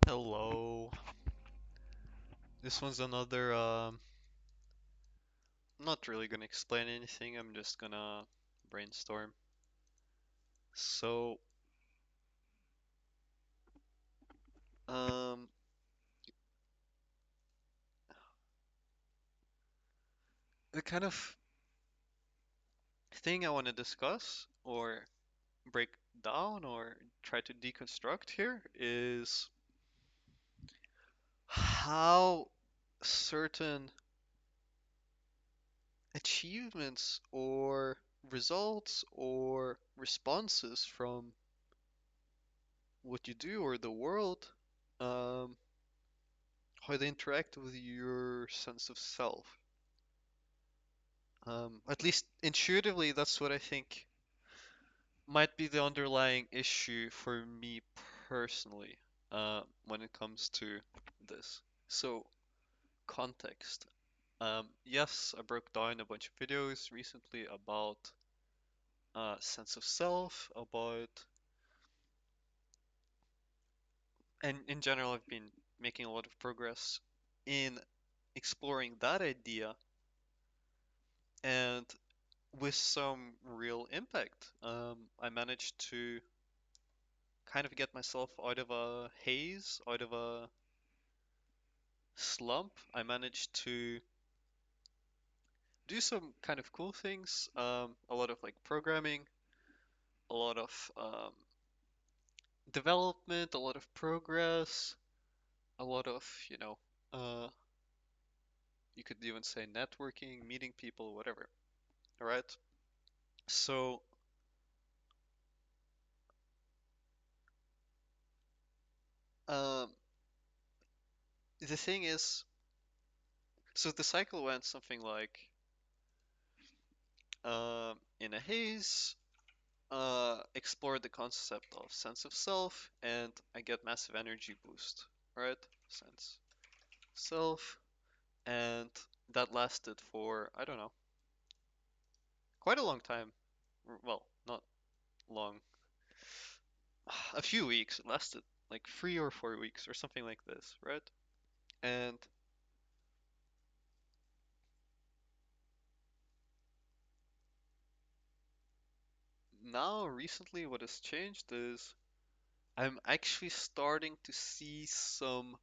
Hello. This one's another, I'm not really gonna explain anything, I'm just gonna brainstorm. So, um, the kind of thing I want to discuss or break down or try to deconstruct here is how certain achievements or results or responses from what you do or the world, um, how they interact with your sense of self. At least intuitively, that's what I think might be the underlying issue for me personally, when it comes to this. So, context. Yes, I broke down a bunch of videos recently about sense of self, and in general, I've been making a lot of progress in exploring that idea and with some real impact. I managed to kind of get myself out of a haze, out of a slump. I managed to do some kind of cool things, a lot of like programming, a lot of development, a lot of progress, a lot of, uh, you could even say networking, meeting people, whatever. All right. So, um, the thing is, so the cycle went something like, in a haze, explore the concept of sense of self, and I get massive energy boost, right? Sense self, and that lasted for, I don't know, quite a long time. Well, not long, a few weeks. It lasted like 3 or 4 weeks or something like this, right? And now, recently, what has changed is I'm actually starting to see some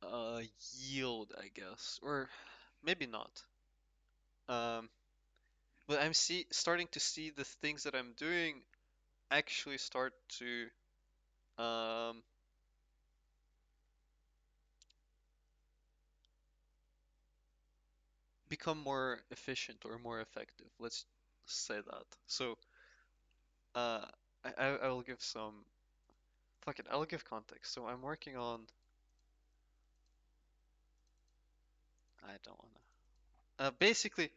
uh, yield, I guess, or maybe not. Um, but starting to see the things that I'm doing actually start to um, become more efficient or more effective. Let's say that. So uh, I will give some fuck it. I'll give context. So I'm working on. I don't wanna. Basically,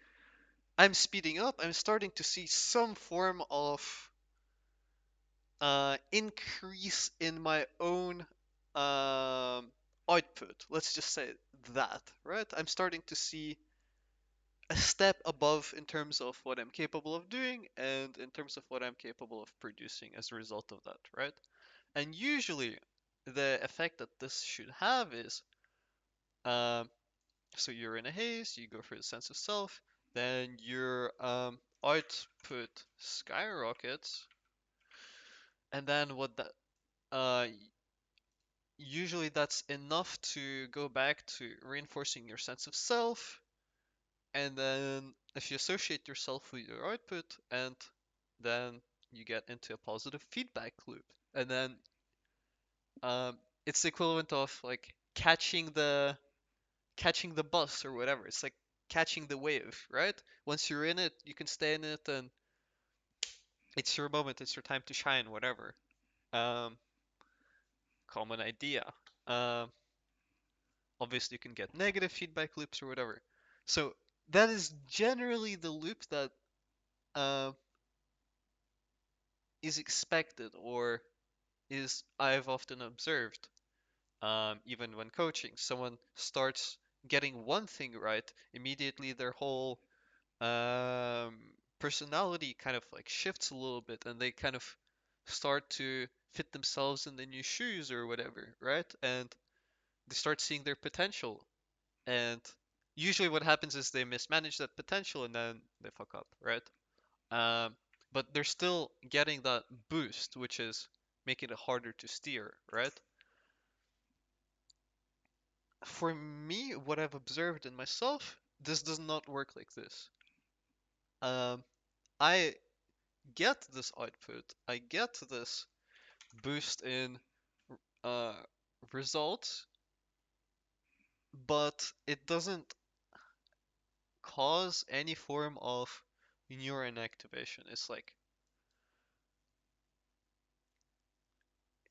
I'm speeding up. I'm starting to see some form of increase in my own um, output. Let's just say that, right? I'm starting to see a step above in terms of what I'm capable of doing and in terms of what I'm capable of producing as a result of that, right? And usually, the effect that this should have is um, so you're in a haze, you go for the sense of self, then your output skyrockets, and then what that uh, usually that's enough to go back to reinforcing your sense of self, and then if you associate yourself with your output, and then you get into a positive feedback loop, and then it's the equivalent of like catching the bus or whatever. It's like catching the wave, right? Once you're in it, you can stay in it, and it's your moment, it's your time to shine, whatever. Um, Common idea. Um, Obviously, you can get negative feedback loops or whatever. So that is generally the loop that uh, is expected or is I've often observed. Even when coaching, someone starts getting one thing right, immediately their whole um, personality kind of like shifts a little bit, and they kind of start to fit themselves in the new shoes or whatever, right? And they start seeing their potential. And usually what happens is they mismanage that potential and then they fuck up, right? Um, but they're still getting that boost, which is making it harder to steer, right? For me, what I've observed in myself, this does not work like this. Um, I get this output, I get this boost in uh, results, but it doesn't cause any form of neuron activation. It's like,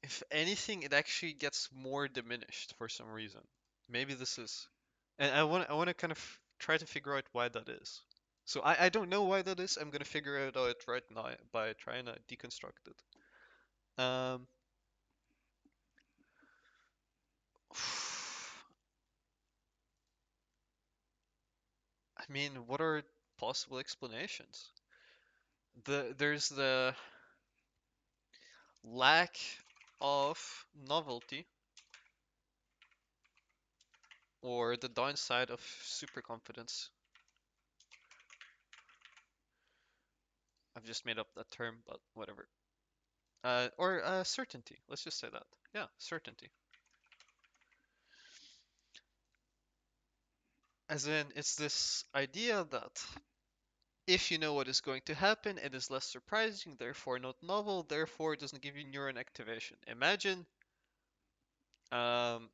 if anything, it actually gets more diminished for some reason. Maybe this is, and I want to kind of try to figure out why that is. So I don't know why that is. I'm gonna figure it out right now by trying to deconstruct it. Um, I mean, what are possible explanations? There's the lack of novelty, or the downside of super confidence. I've just made up that term, but whatever. Or certainty. Let's just say that. Yeah, certainty. As in, it's this idea that if you know what is going to happen, it is less surprising, therefore not novel, therefore it doesn't give you neuron activation. Imagine, um,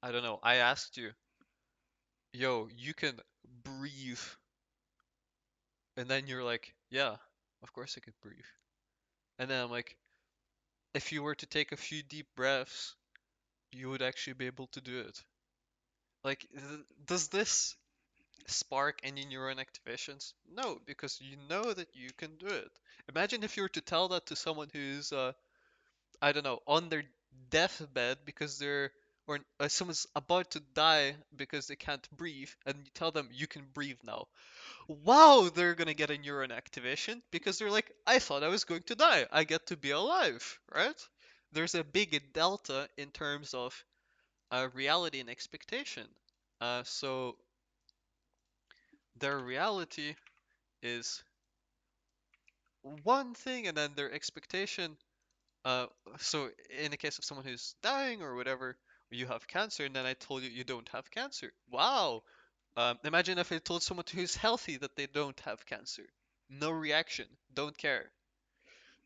I don't know, I asked you, yo, you can breathe, and then you're like, yeah, of course I can breathe. And then I'm like, if you were to take a few deep breaths, you would actually be able to do it. Like, does this spark any neuron activations? No, because you know that you can do it. Imagine if you were to tell that to someone who's, I don't know, on their deathbed because they're, or someone's about to die because they can't breathe, and you tell them you can breathe now. Wow, they're gonna get a neuron activation because they're like, I thought I was going to die. I get to be alive, right? There's a big delta in terms of reality and expectation. So their reality is one thing, and then their expectation. Uh, so in the case of someone who's dying or whatever, you have cancer, and then I told you you don't have cancer. Wow. Imagine if I told someone who's healthy that they don't have cancer. No reaction. Don't care.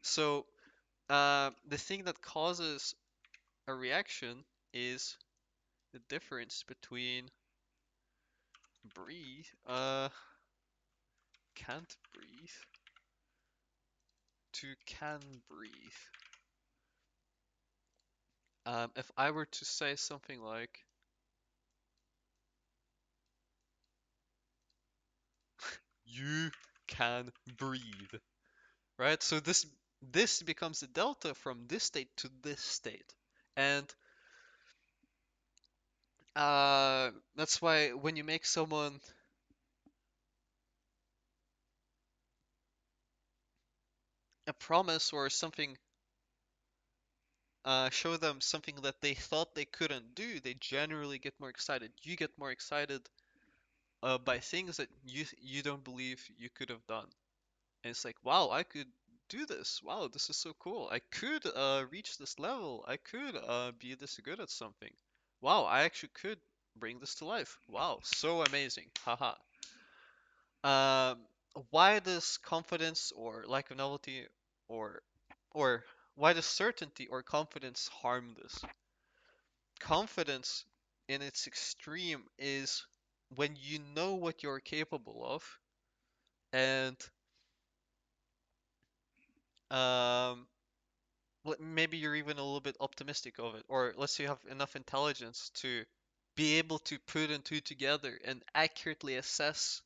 So the thing that causes a reaction is the difference between breathe, can't breathe, to can breathe. If I were to say something like, you can breathe, right? So this becomes the delta from this state to this state, and that's why when you make someone a promise or something, show them something that they thought they couldn't do, they generally get more excited. You get more excited by things that you don't believe you could have done. And it's like, wow, I could do this. Wow, this is so cool. I could reach this level. I could be this good at something. Wow, I actually could bring this to life. Wow, so amazing. Haha. Um, why does confidence or lack of novelty or or why does certainty or confidence harm this? Confidence in its extreme is when you know what you're capable of and um maybe you're even a little bit optimistic of it, or let's say you have enough intelligence to be able to put and two together and accurately assess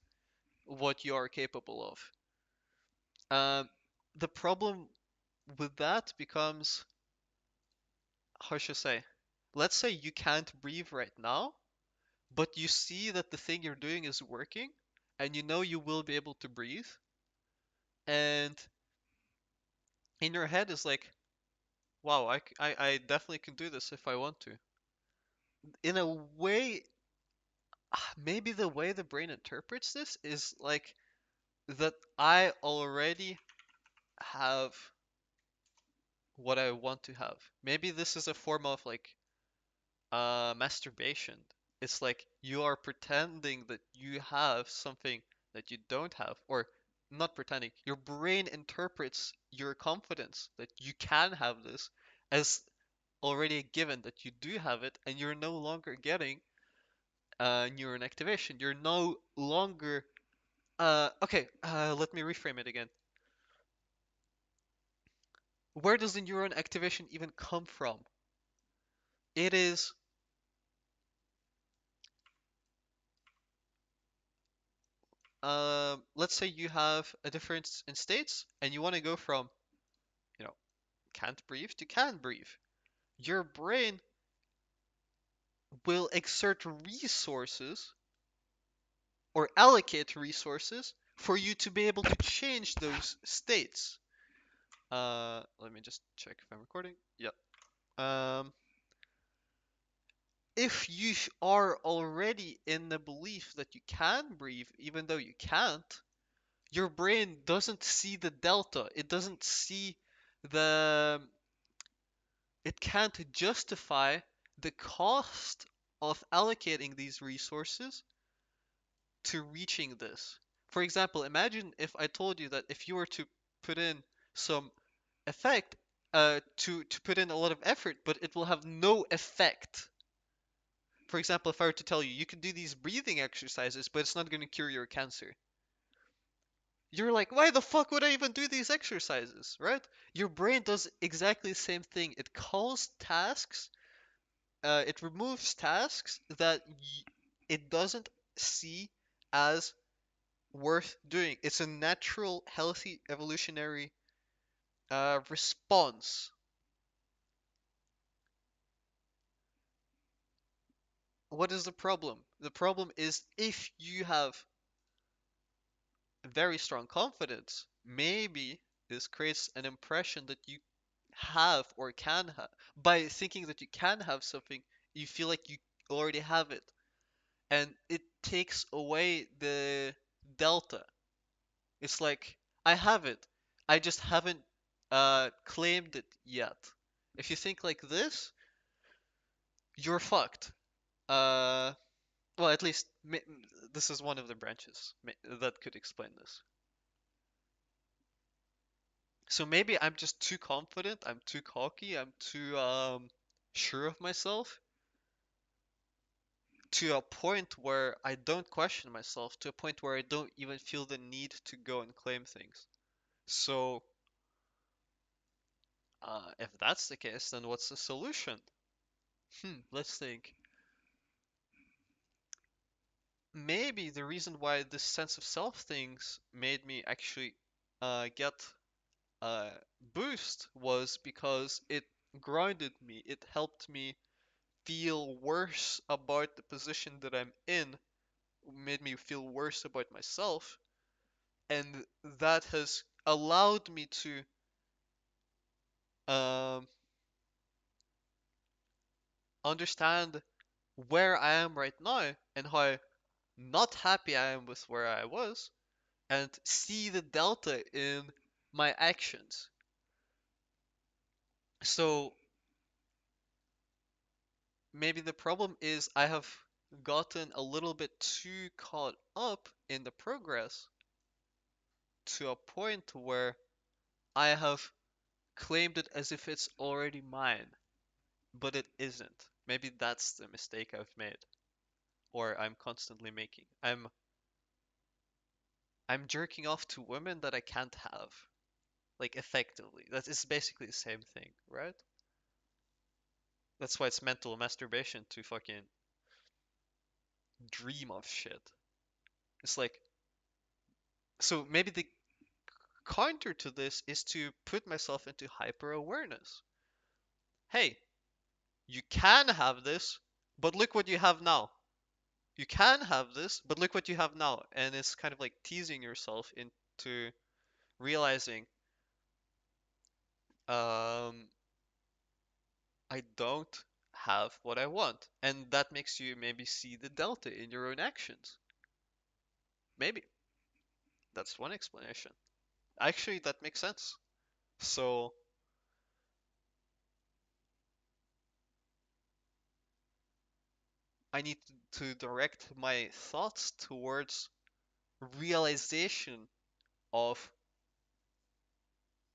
what you are capable of. Um, the problem with that becomes, how should I say? Let's say you can't breathe right now, but you see that the thing you're doing is working, and you know you will be able to breathe, and in your head is like, wow, I definitely can do this if I want to. In a way, maybe the way the brain interprets this is like that I already have what I want to have. Maybe this is a form of like masturbation. It's like you are pretending that you have something that you don't have, or not pretending. Your brain interprets your confidence that you can have this as already a given that you do have it, and you're no longer getting neuron activation. You're no longer okay. Let me reframe it again. Where does the neuron activation even come from? It is let's say you have a difference in states and you want to go from, you know, can't breathe to can breathe. Your brain will exert resources or allocate resources for you to be able to change those states. Let me just check if I'm recording. Yep. If you are already in the belief that you can breathe even though you can't, your brain doesn't see the delta. It doesn't see the it can't justify the cost of allocating these resources to reaching this. For example, imagine if I told you that if you were to put in some effect, to put in a lot of effort, but it will have no effect. For example, if I were to tell you you can do these breathing exercises, but it's not going to cure your cancer. You're like, why the fuck would I even do these exercises, right? Your brain does exactly the same thing. It calls tasks, it removes tasks that it doesn't see as worth doing. It's a natural, healthy, evolutionary response. What is the problem? The problem is if you have very strong confidence, maybe this creates an impression that you have or can have. By thinking that you can have something, you feel like you already have it. And it takes away the delta. It's like, I have it. I just haven't claimed it yet. If you think like this, you're fucked. Uh, well, at least this is one of the branches that could explain this. So maybe I'm just too confident, I'm too cocky, I'm too sure of myself to a point where I don't question myself, to a point where I don't even feel the need to go and claim things. So, if that's the case, then what's the solution? Let's think. Maybe the reason why this sense of self things made me actually get a boost was because it grounded me. It helped me feel worse about the position that I'm in, made me feel worse about myself, and that has allowed me to um, understand where I am right now and how not happy I am with where I was, and see the delta in my actions. So maybe the problem is I have gotten a little bit too caught up in the progress to a point where I have claimed it as if it's already mine, but it isn't. Maybe that's the mistake I've made, or I'm constantly making. I'm jerking off to women that I can't have, like effectively. That is basically the same thing, right? That's why it's mental masturbation to fucking dream of shit. It's like, so maybe the counter to this is to put myself into hyper awareness. Hey, you can have this, but look what you have now. You can have this, but look what you have now. And it's kind of like teasing yourself into realizing Um, I don't have what I want. And that makes you maybe see the delta in your own actions. Maybe. That's one explanation. Actually, that makes sense. So I need to direct my thoughts towards realization of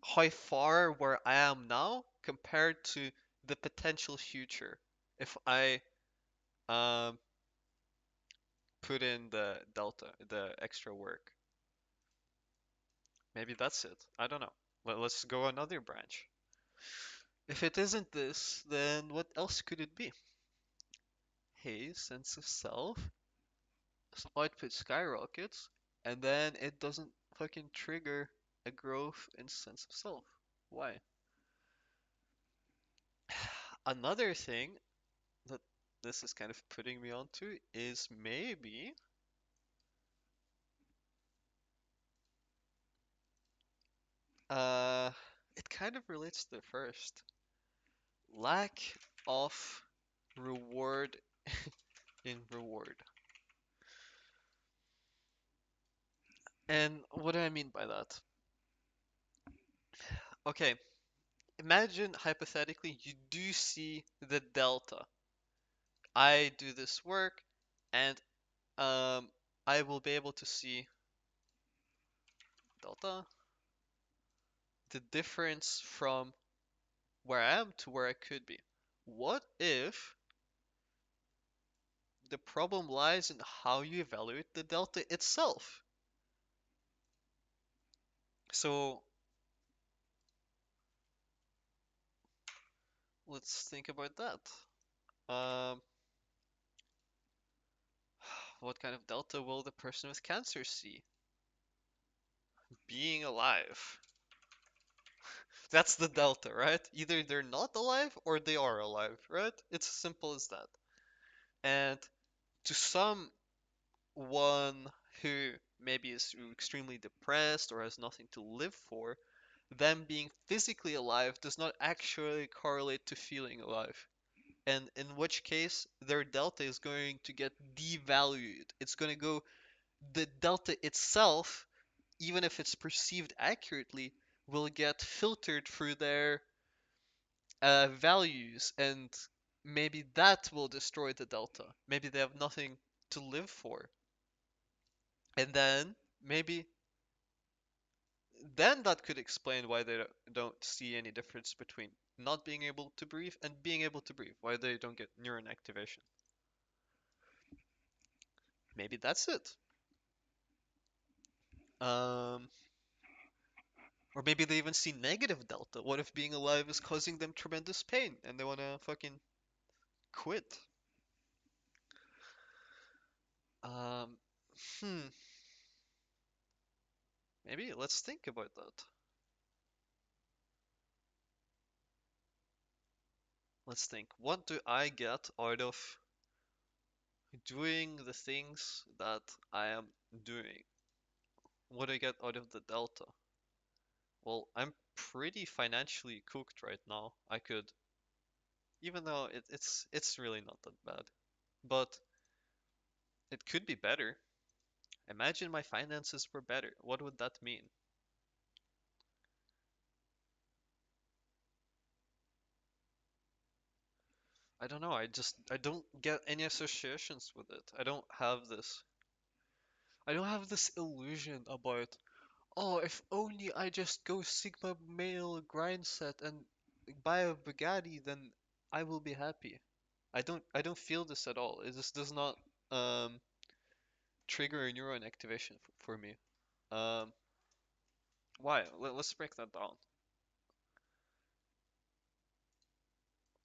how far where I am now compared to the potential future if I um, put in the delta, the extra work. Maybe that's it. I don't know. Let's go another branch. If it isn't this, then what else could it be? Hey, sense of self, output skyrockets, and then it doesn't fucking trigger a growth in sense of self. Why? Another thing that this is kind of putting me onto is maybe uh it kind of relates to the first. Lack of reward in reward. And what do I mean by that? Okay, imagine hypothetically you do see the delta. I do this work and I will be able to see delta, the difference from where I am to where I could be. What if the problem lies in how you evaluate the delta itself? So let's think about that. Um, what kind of delta will the person with cancer see? Being alive. That's the delta, right? Either they're not alive or they are alive, right? It's as simple as that. And to someone who maybe is extremely depressed or has nothing to live for, them being physically alive does not actually correlate to feeling alive. And in which case, their delta is going to get devalued. It's going to go, the delta itself, even if it's perceived accurately, will get filtered through their values, and maybe that will destroy the delta. Maybe they have nothing to live for. And then maybe then that could explain why they don't see any difference between not being able to breathe and being able to breathe, why they don't get neuron activation. Maybe that's it. Um, or maybe they even see negative delta. What if being alive is causing them tremendous pain and they want to fucking quit? Um, hmm, maybe let's think about that. Let's think. What do I get out of doing the things that I am doing? What do I get out of the delta? Well, I'm pretty financially cooked right now. I could, even though it's really not that bad, but it could be better. Imagine my finances were better. What would that mean? I don't know. I don't get any associations with it. I don't have this illusion about, oh, if only I just go Sigma male grind set and buy a Bugatti, then I will be happy. I don't feel this at all. It just does not um trigger a neuron activation for me. Um, why? Let's break that down.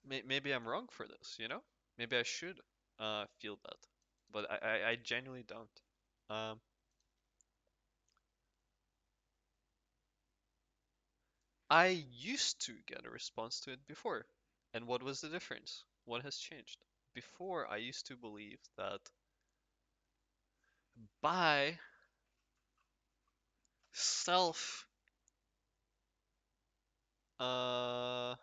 Maybe I'm wrong for this, you know? Maybe I should feel that, but I genuinely don't. Um, I used to get a response to it before, and what was the difference? What has changed? Before, I used to believe that by self Uh,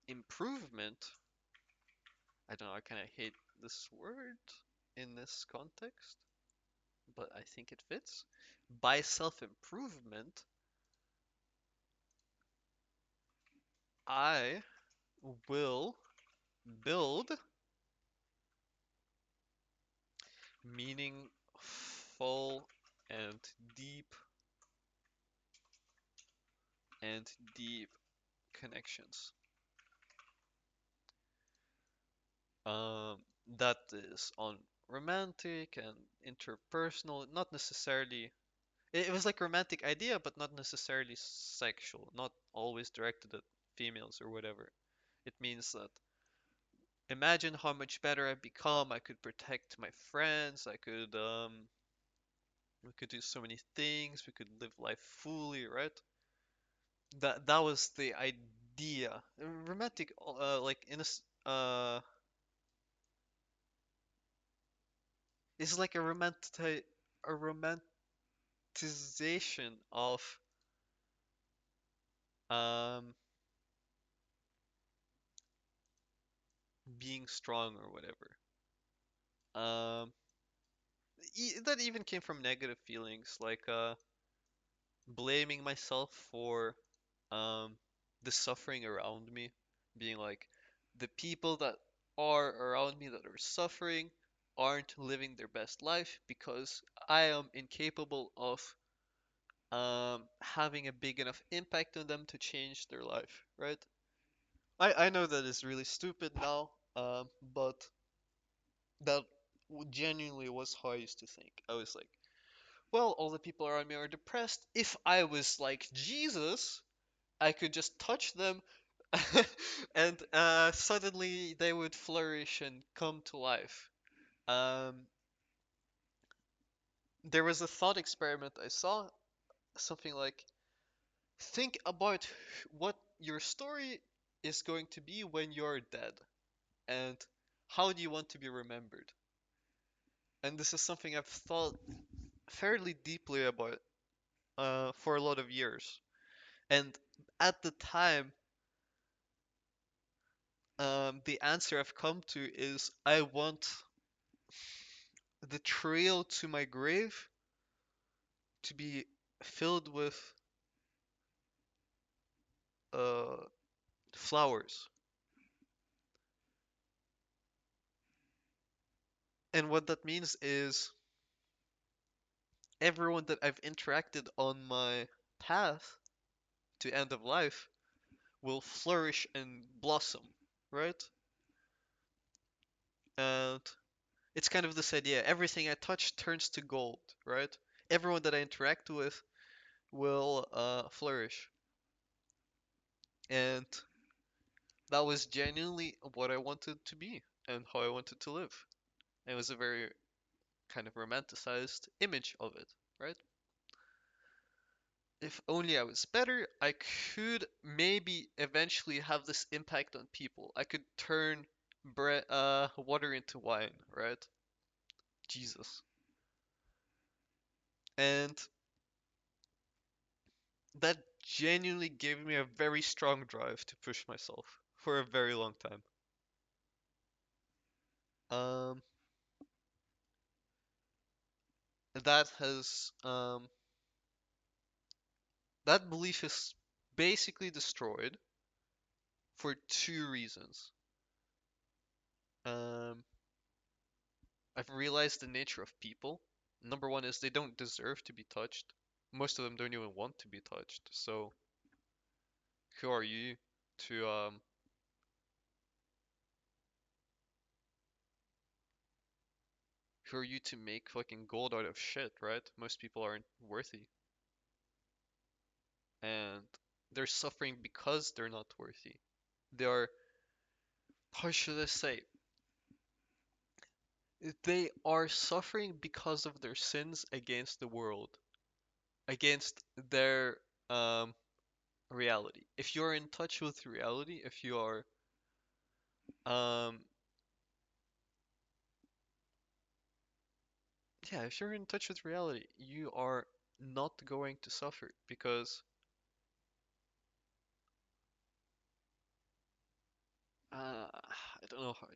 Improvement. I don't know. I kind of hate this word in this context, but I think it fits. By self-improvement, I will build meaningful and deep and deep connections. Um, that is on romantic and interpersonal, not necessarily. It was like a romantic idea, but not necessarily sexual, not always directed at females or whatever. It means that imagine how much better I've become. I could protect my friends. We could do so many things. We could live life fully, right? That was the idea. Romantic, like in it's like a romanticization of um being strong or whatever. Um, that even came from negative feelings, like blaming myself for um the suffering around me, being like the people that are around me that are suffering aren't living their best life because I am incapable of having a big enough impact on them to change their life, right? I know that is really stupid now, but that genuinely was how I used to think. I was like, well, all the people around me are depressed. If I was like Jesus, I could just touch them and suddenly they would flourish and come to life. Um, there was a thought experiment I saw, something like, think about what your story is going to be when you're dead, and how do you want to be remembered? And this is something I've thought fairly deeply about for a lot of years. And at the time, the answer I've come to is I want the trail to my grave to be filled with uh, flowers. And what that means is everyone that I've interacted on my path to end of life will flourish and blossom, right? And it's kind of this idea everything I touch turns to gold, right? Everyone that I interact with will flourish. And that was genuinely what I wanted to be and how I wanted to live. It was a very kind of romanticized image of it, right? If only I was better, I could maybe eventually have this impact on people. I could turn water into wine, right? Jesus. And that genuinely gave me a very strong drive to push myself for a very long time. Um, that has that belief is basically destroyed for two reasons. Um, I've realized the nature of people. Number one is they don't deserve to be touched. Most of them don't even want to be touched. So who are you to make fucking gold out of shit, right? Most people aren't worthy. And they're suffering because they're not worthy. They are, how should I say? They are suffering because of their sins against the world, against their um reality. If you're in touch with reality, if you are um Yeah, if you're in touch with reality, you are not going to suffer because I don't know how.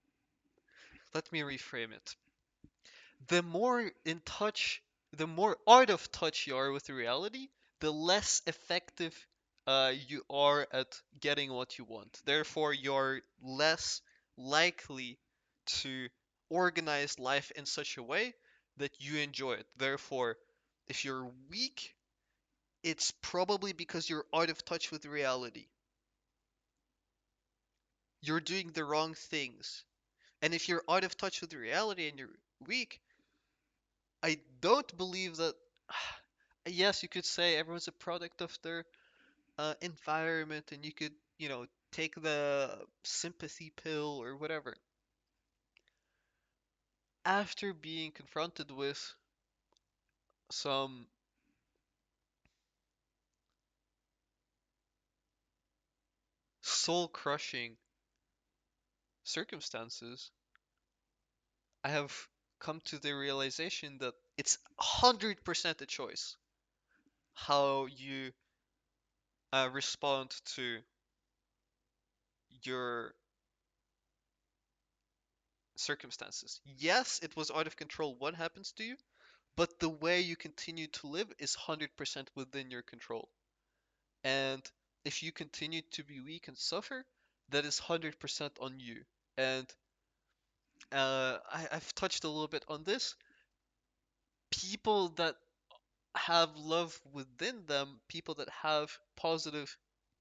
Let me reframe it. The more in touch, the more out of touch you are with reality, the less effective you are at getting what you want. Therefore, you're less likely to organize life in such a way that you enjoy it. Therefore, if you're weak, it's probably because you're out of touch with reality. You're doing the wrong things. And if you're out of touch with reality and you're weak, I don't believe that. Yes, you could say everyone's a product of their environment, and you could, take the sympathy pill or whatever. After being confronted with some soul-crushing circumstances, I have come to the realization that it's 100% a choice how you respond to your circumstances. Yes, it was out of control what happens to you, but the way you continue to live is 100% within your control. And if you continue to be weak and suffer, that is 100% on you. And I've touched a little bit on this. People that have love within them, people that have positive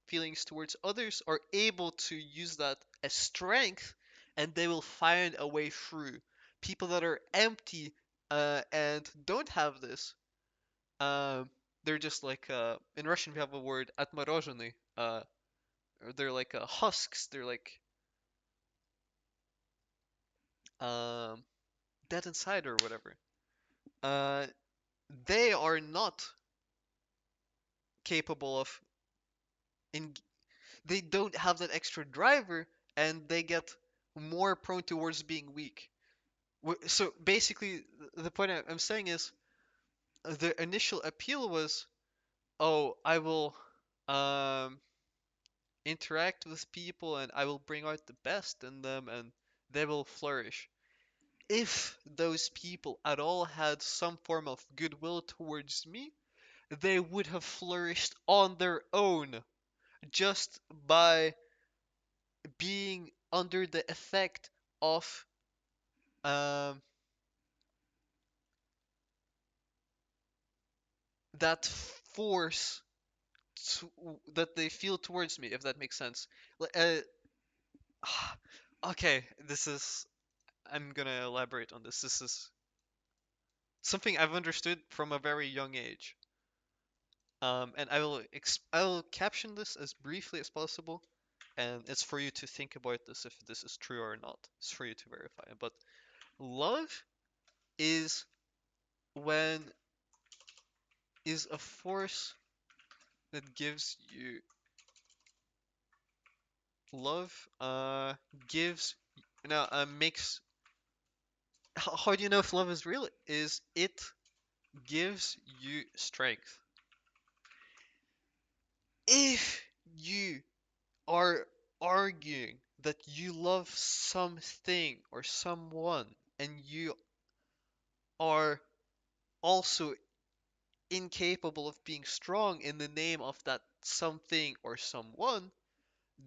feelings towards others, are able to use that as strength and they will find a way through. People that are empty and don't have this, um, they're just like, in Russian we have a word, atmorozheny, or they're like husks, they're like um, dead inside or whatever. Uh, they are not capable of in they don't have that extra driver and they get more prone towards being weak. So basically, the point I'm saying is the initial appeal was, oh, I will um, interact with people and I will bring out the best in them and they will flourish. If those people at all had some form of goodwill towards me, they would have flourished on their own just by being under the effect of um, that force that they feel towards me, if that makes sense. Okay, this is. I'm gonna elaborate on this. This is something I've understood from a very young age. And I will caption this as briefly as possible, and it's for you to think about this if this is true or not. It's for you to verify. But love is when is a force that gives you love gives now makes how do you know if love is real is it gives you strength. If you are arguing that you love something or someone and you are also incapable of being strong in the name of that something or someone,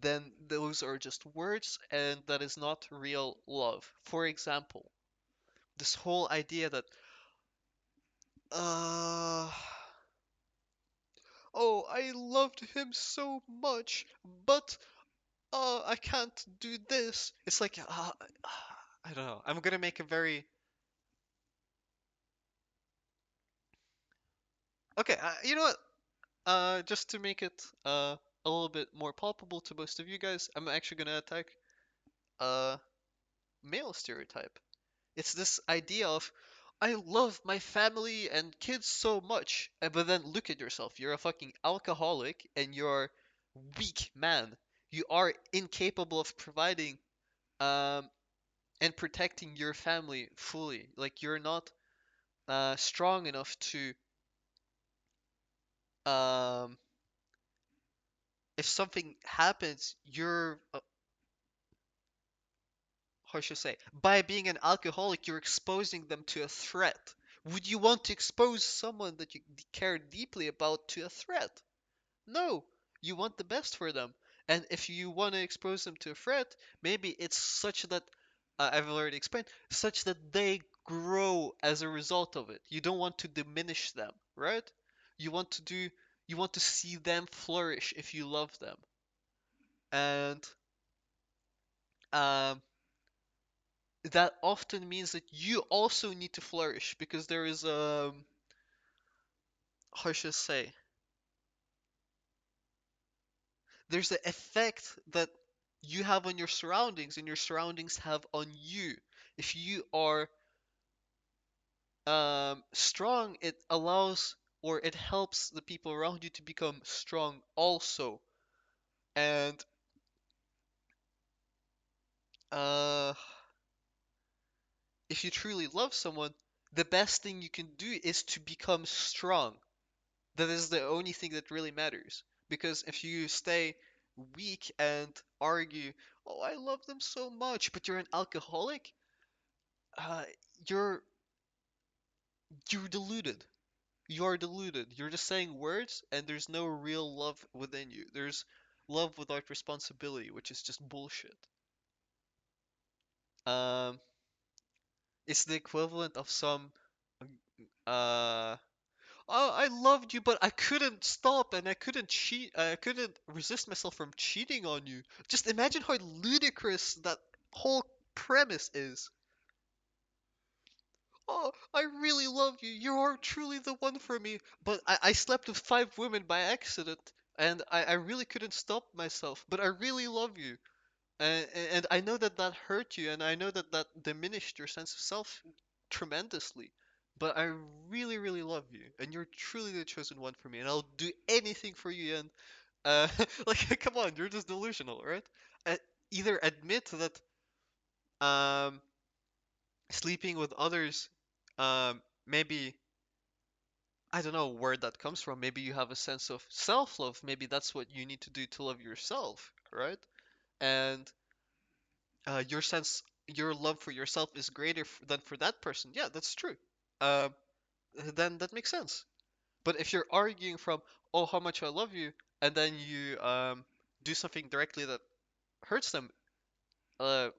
then those are just words and that is not real love. For example, this whole idea that, uh, oh, I loved him so much, but I can't do this. It's like, I don't know. I'm gonna make a very okay. You know what? Just to make it a little bit more palpable to most of you guys, I'm actually gonna attack uh male stereotype. It's this idea of I love my family and kids so much, but then look at yourself. You're a fucking alcoholic and you're weak man. You are incapable of providing um and protecting your family fully. Like you're not strong enough to um if something happens, you're how should I say, by being an alcoholic, you're exposing them to a threat. Would you want to expose someone that you care deeply about to a threat? No, you want the best for them. And if you want to expose them to a threat, maybe it's such that, I've already explained, such that they grow as a result of it. You don't want to diminish them, right? You want to do, you want to see them flourish if you love them. And um, that often means that you also need to flourish because there is how should I say, there's the effect that you have on your surroundings and your surroundings have on you. If you are strong, it allows or it helps the people around you to become strong also. And uh, if you truly love someone, the best thing you can do is to become strong. That is the only thing that really matters. Because if you stay weak and argue, oh, I love them so much, but you're an alcoholic, uh, you're you're deluded. You're deluded. You're just saying words, and there's no real love within you. There's love without responsibility, which is just bullshit. Um, it's the equivalent of some uh oh, I loved you, but I couldn't stop and I couldn't cheat. I couldn't resist myself from cheating on you. Just imagine how ludicrous that whole premise is. Oh, I really love you. You are truly the one for me. But I slept with five women by accident, and I really couldn't stop myself. But I really love you. And I know that that hurt you, and I know that that diminished your sense of self tremendously. But I really, really love you, and you're truly the chosen one for me, and I'll do anything for you. And like, come on, you're just delusional, right? Uh, Either admit that um, sleeping with others, maybe I don't know where that comes from. Maybe you have a sense of self-love. Maybe that's what you need to do to love yourself, right? And your love for yourself is greater than for that person. Yeah, that's true. Uh, then that makes sense. But if you're arguing from, oh, how much I love you, and then you do something directly that hurts them,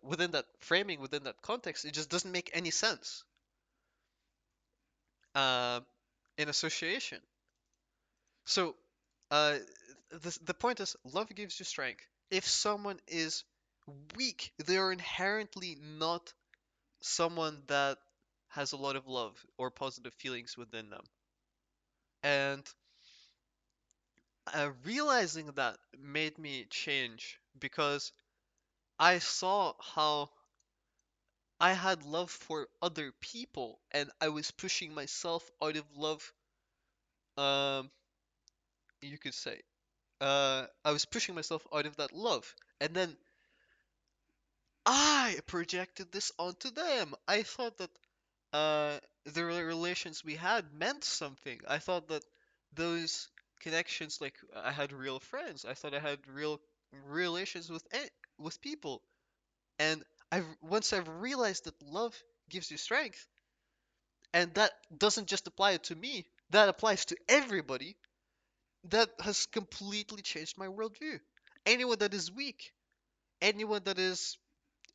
within that framing, within that context, it just doesn't make any sense. Uh, in association. So, uh, the point is, love gives you strength. If someone is weak, they are inherently not someone that has a lot of love or positive feelings within them. And realizing that made me change because I saw how I had love for other people and I was pushing myself out of love, um, you could say. I was pushing myself out of that love. And then I projected this onto them. I thought that the relations we had meant something. I thought that those connections, like I had real friends. I thought I had real relations with people. And once I've realized that love gives you strength, and that doesn't just apply to me, that applies to everybody. That has completely changed my worldview. Anyone that is weak, anyone that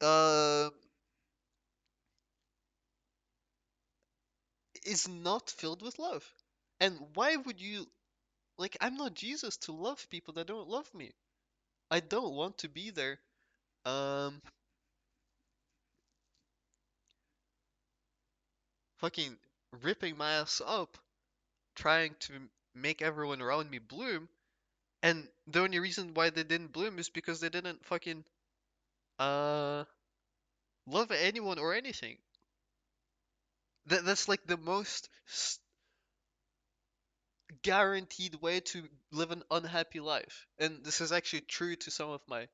uh is not filled with love. And why would you like I'm not Jesus to love people that don't love me. I don't want to be there um fucking ripping my ass up trying to make everyone around me bloom and the only reason why they didn't bloom is because they didn't fucking uh love anyone or anything. That's like the most guaranteed way to live an unhappy life. And this is actually true to some of my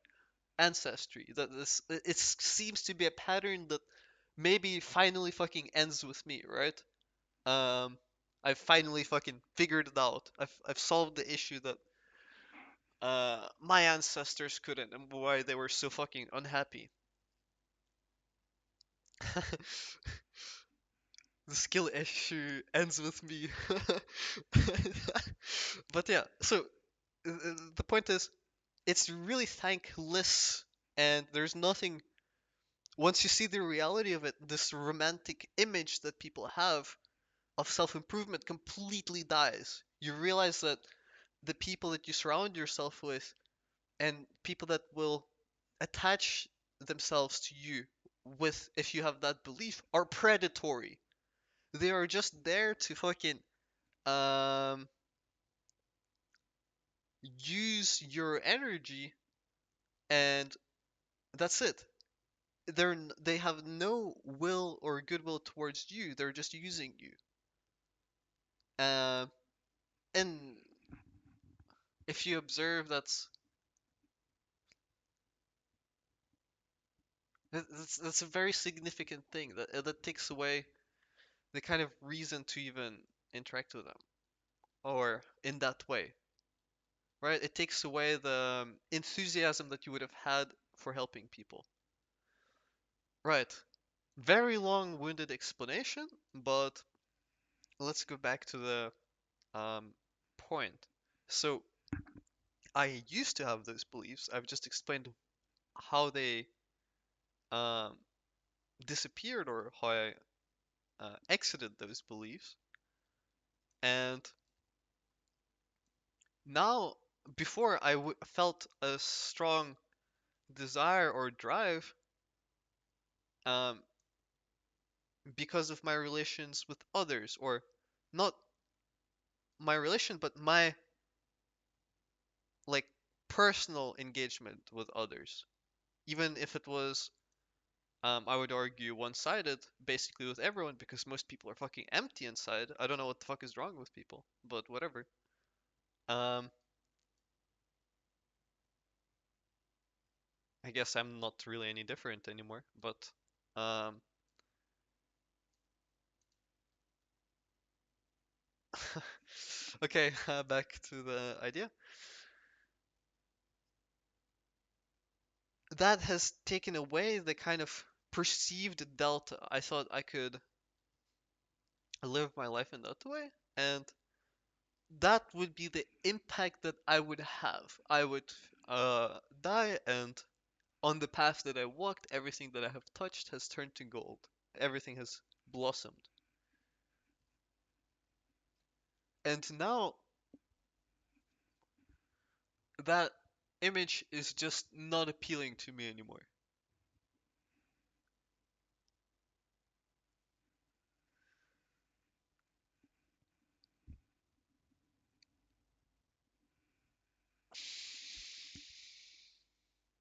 ancestry. That this it seems to be a pattern that maybe finally fucking ends with me, right? Um, I finally fucking figured it out. I've solved the issue that my ancestors couldn't, and why they were so fucking unhappy. The skill issue ends with me. But yeah, so the point is, it's really thankless, and there's nothing. Once you see the reality of it, this romantic image that people have of self improvement completely dies. You realize that the people that you surround yourself with and people that will attach themselves to you with, if you have that belief, are predatory. They are just there to fucking um use your energy, and that's it. They have no will or goodwill towards you. They're just using you. Um, and if you observe, that's a very significant thing that takes away the kind of reason to even interact with them, or in that way, right? It takes away the enthusiasm that you would have had for helping people. Right. Very long-winded explanation, but let's go back to the um, point. So I used to have those beliefs. I've just explained how they um, disappeared, or how I exited those beliefs. And now, before felt a strong desire or drive um, because of my relations with others, or not my relation, but my like personal engagement with others. Even if it was, I would argue, one-sided, basically with everyone, because most people are fucking empty inside. I don't know what the fuck is wrong with people, but whatever. Um, I guess I'm not really any different anymore, but um, okay, back to the idea. That has taken away the kind of perceived delta. I thought I could live my life in that way, and that would be the impact that I would have. I would die, and on the path that I walked, everything that I have touched has turned to gold. Everything has blossomed. And now that image is just not appealing to me anymore.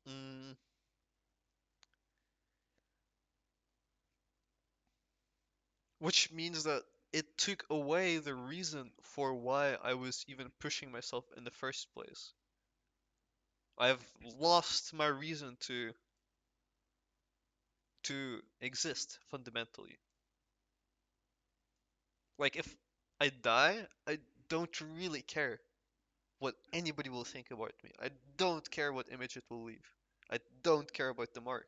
Mm, which means that it took away the reason for why I was even pushing myself in the first place. I've lost my reason to exist fundamentally. Like if I die, I don't really care what anybody will think about me. I don't care what image it will leave. I don't care about the mark.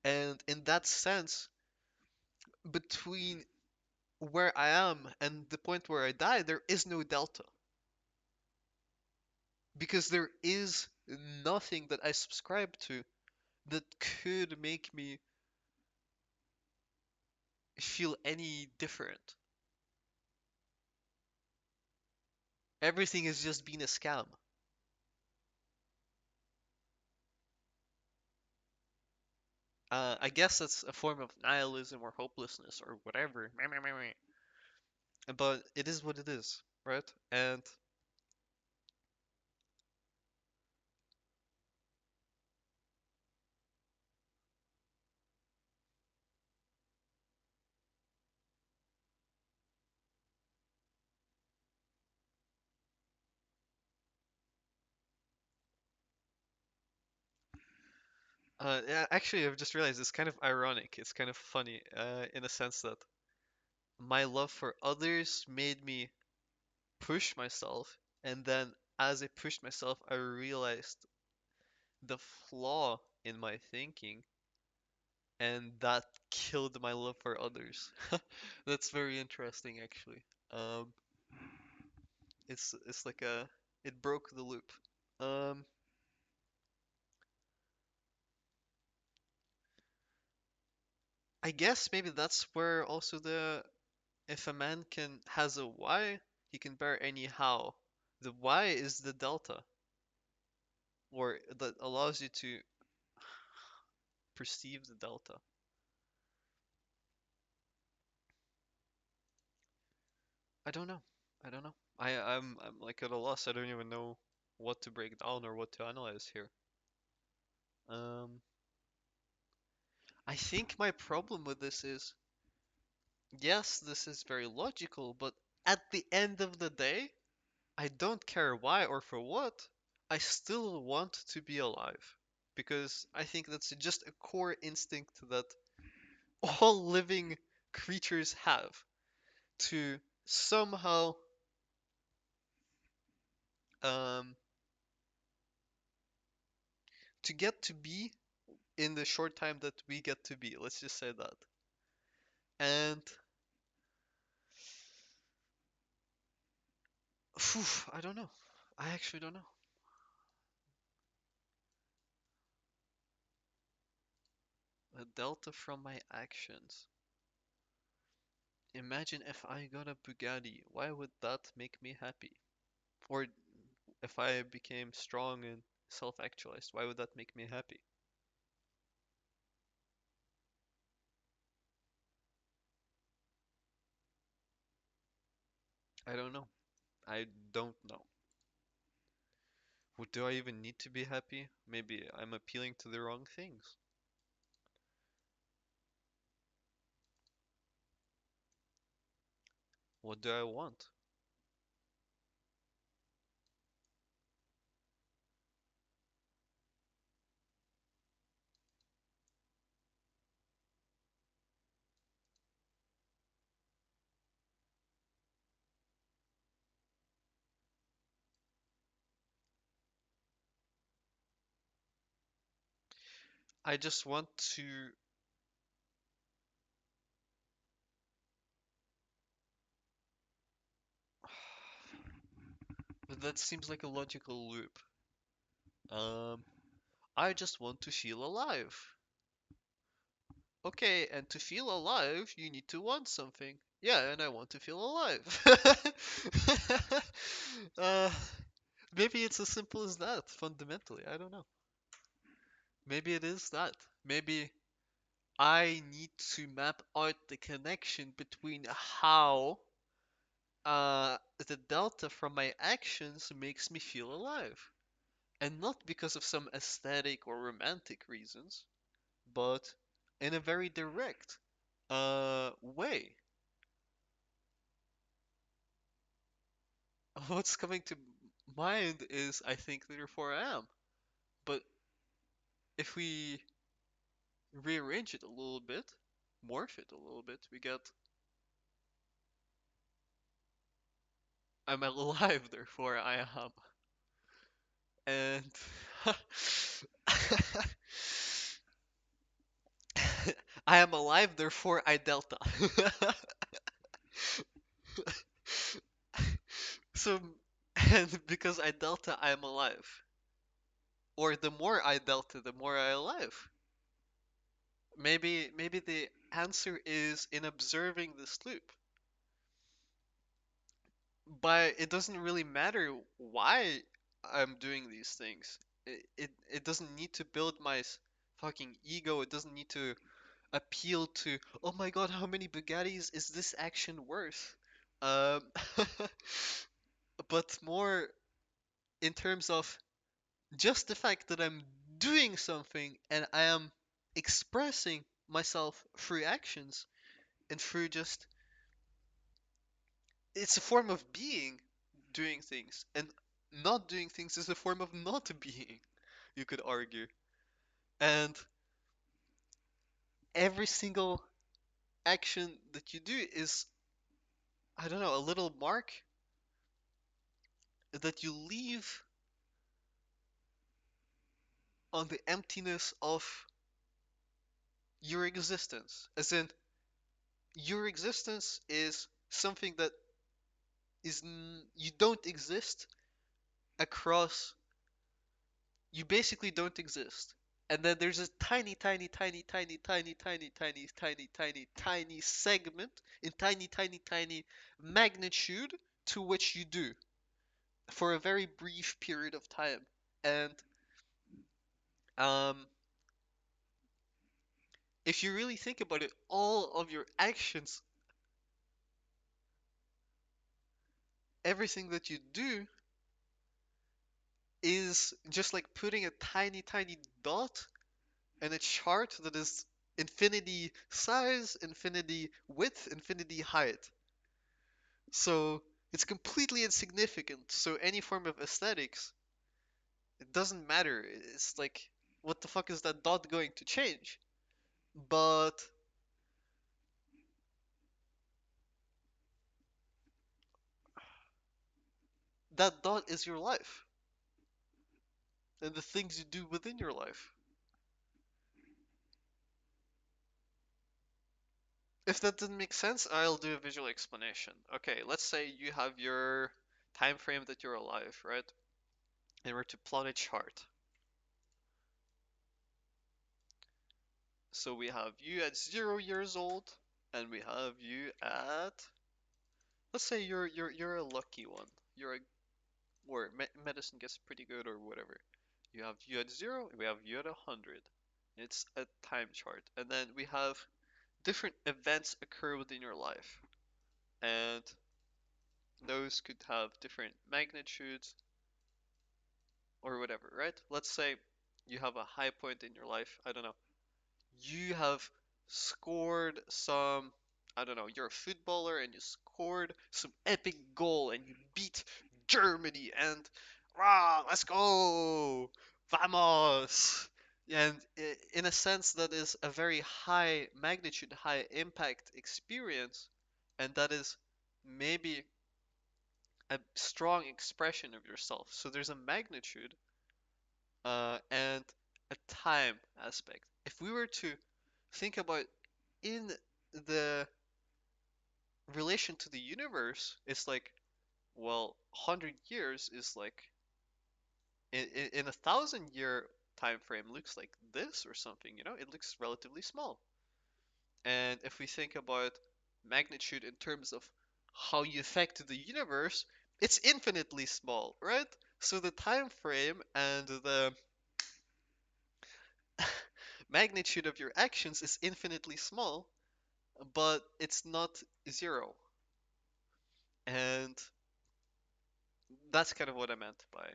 And in that sense, between where I am and the point where I die, there is no delta. Because there is nothing that I subscribe to that could make me feel any different. Everything has just been a scam. I guess that's a form of nihilism or hopelessness or whatever. But it is what it is, right? And yeah, actually, I've just realized it's kind of ironic. It's kind of funny, in a sense that my love for others made me push myself, and then as I pushed myself, I realized the flaw in my thinking, and that killed my love for others. That's very interesting, actually. Um, it's like a it broke the loop. Um, I guess maybe that's where also the if a man can has a why, he can bear any how. The why is the delta, or that allows you to perceive the delta. I don't know. I don't know. I'm like at a loss. I don't even know what to break down or what to analyze here. Um, I think my problem with this is, yes, this is very logical, but at the end of the day, I don't care why or for what. I still want to be alive because I think that's just a core instinct that all living creatures have to somehow um, to get to be in the short time that we get to be. Let's just say that. And phew, I don't know. I actually don't know. A delta from my actions. Imagine if I got a Bugatti. Why would that make me happy? Or if I became strong and self-actualized, why would that make me happy? I don't know. I don't know. Do I even need to be happy? Maybe I'm appealing to the wrong things. What do I want? I just want to. But that seems like a logical loop. Um, I just want to feel alive. Okay, and to feel alive, you need to want something. Yeah, and I want to feel alive. uh, maybe it's as simple as that, fundamentally. I don't know. Maybe it is that. Maybe I need to map out the connection between how the delta from my actions makes me feel alive. And not because of some aesthetic or romantic reasons, but in a very direct way. What's coming to mind is I think therefore I am. But if we rearrange it a little bit, morph it a little bit, we get I'm alive, therefore I am. And I am alive, therefore I delta. So, and because I delta, I am alive. Or the more I delta, the more I alive. Maybe the answer is in observing this loop. But it doesn't really matter why I'm doing these things. It doesn't need to build my fucking ego. It doesn't need to appeal to, oh my god, how many Bugattis is this action worth? Um, but more in terms of just the fact that I'm doing something and I am expressing myself through actions and through just it's a form of being doing things, and not doing things is a form of not being, you could argue. And every single action that you do is I don't know, a little mark that you leave on the emptiness of your existence. As in, your existence is something that you don't exist across, you basically don't exist. And then there's a tiny, tiny, tiny, tiny, tiny, tiny, tiny, tiny, tiny, tiny segment in tiny, tiny, tiny magnitude to which you do for a very brief period of time. And um, if you really think about it, all of your actions, everything that you do, is just like putting a tiny, tiny dot in a chart that is infinity size, infinity width, infinity height. So it's completely insignificant. So any form of aesthetics, it doesn't matter. It's like, what the fuck is that dot going to change? But that dot is your life and the things you do within your life. If that didn't make sense, I'll do a visual explanation. Okay, let's say you have your time frame that you're alive, right? And we're to plot a chart. So we have you at 0 years old, and we have you at, let's say you're a lucky one. You're a Or medicine gets pretty good or whatever. You have you at 0, we have you at 100. It's a time chart, and then we have different events occur within your life, and those could have different magnitudes or whatever, right? Let's say you have a high point in your life. I don't know. You have scored some, I don't know, you're a footballer and you scored some epic goal and you beat Germany and rah, let's go, vamos. And in a sense, that is a very high magnitude, high impact experience, and that is maybe a strong expression of yourself. So there's a magnitude and a time aspect. If we were to think about in the relation to the universe, it's like, well, 100 years is like in a 1,000 year time frame looks like this or something, it looks relatively small. And if we think about magnitude in terms of how you affect the universe, it's infinitely small, right? So the time frame and the magnitude of your actions is infinitely small, but it's not zero. And that's kind of what I meant by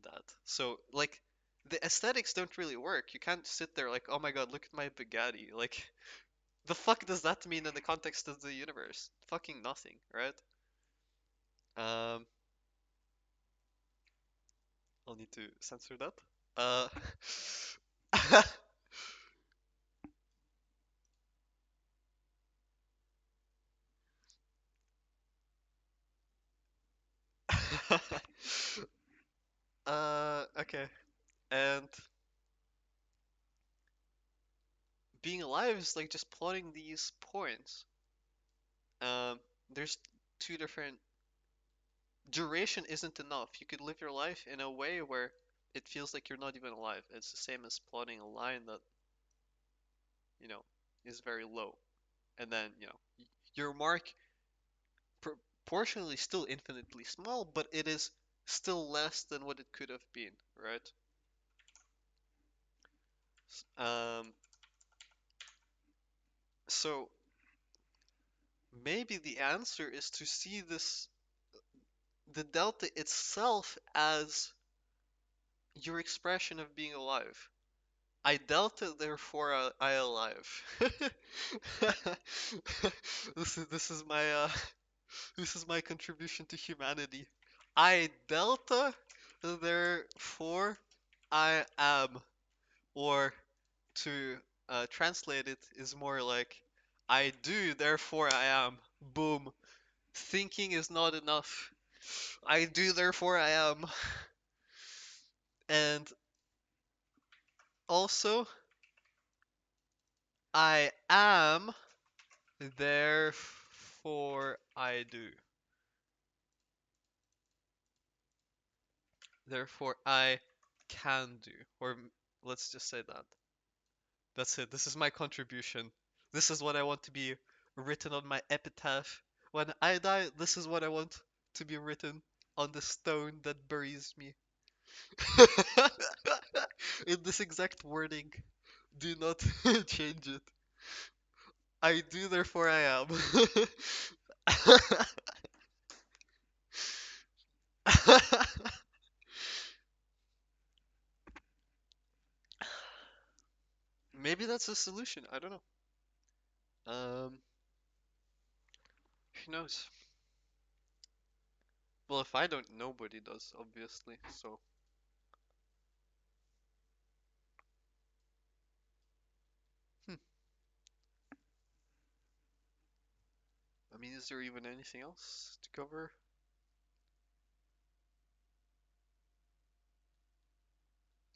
that. So, like, the aesthetics don't really work. You can't sit there like, oh my god, look at my Bugatti. Like, the fuck does that mean in the context of the universe? Fucking nothing, right? Um, I'll need to censor that. Uh, okay. And being alive is like just plotting these points. Um, there's two different duration isn't enough. You could live your life in a way where it feels like you're not even alive. It's the same as plotting a line that, you know, is very low. And then, your mark proportionally still infinitely small, but it is still less than what it could have been, right? Um, so maybe the answer is to see the delta itself as your expression of being alive. I delta, therefore I alive. This is my this is my contribution to humanity. I delta, therefore I am. Or to translate it is more like I do, therefore I am. Boom. Thinking is not enough. I do, therefore I am. And also, I am, therefore I do. Therefore I can do. Or let's just say that. That's it. This is my contribution. This is what I want to be written on my epitaph. When I die, this is what I want to be written on the stone that buries me. In this exact wording. Do not change it. I do, therefore I am. Maybe that's a solution. I don't know. Um, who knows? Well, if I don't, nobody does, obviously. So, hmm. I mean, is there even anything else to cover?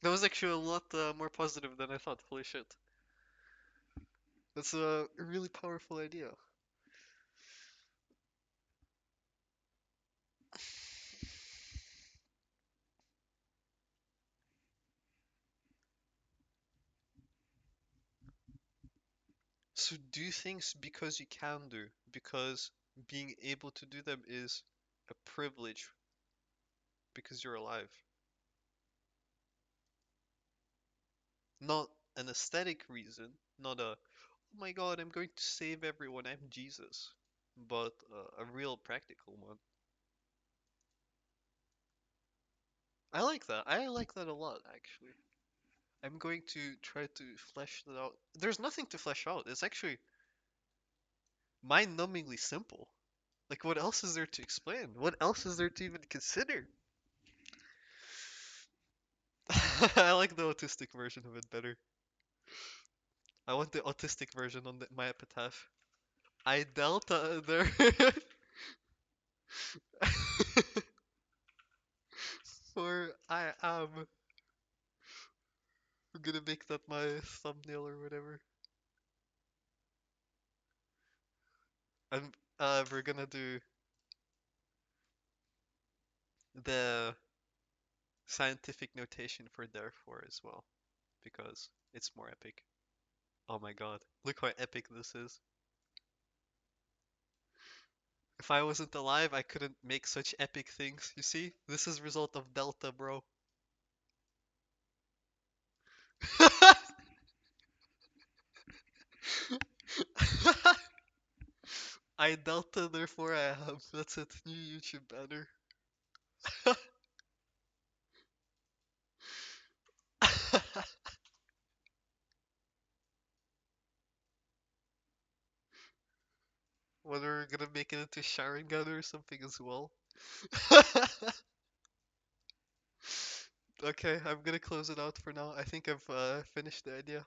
That was actually a lot more positive than I thought. Holy shit. That's a really powerful idea. So do things because you can do, because being able to do them is a privilege because you're alive. Not an aesthetic reason, not a, oh my god, I'm going to save everyone, I'm Jesus, but a real practical one. I like that. I like that a lot, actually. I'm going to try to flesh that out. There's nothing to flesh out. It's actually mind-numbingly simple. Like, what else is there to explain? What else is there to even consider? I like the autistic version of it better. I want the autistic version on my epitaph. I delta there. For I am. I'm gonna make that my thumbnail or whatever. And we're gonna do the scientific notation for therefore as well, because it's more epic. Oh my god, look how epic this is. If I wasn't alive, I couldn't make such epic things. You see? This is result of Delta, bro. I Delta, therefore I am. That's it. New YouTube banner. Whether we're gonna make it into Sharingan or something as well. Okay, I'm gonna close it out for now. I think I've finished the idea.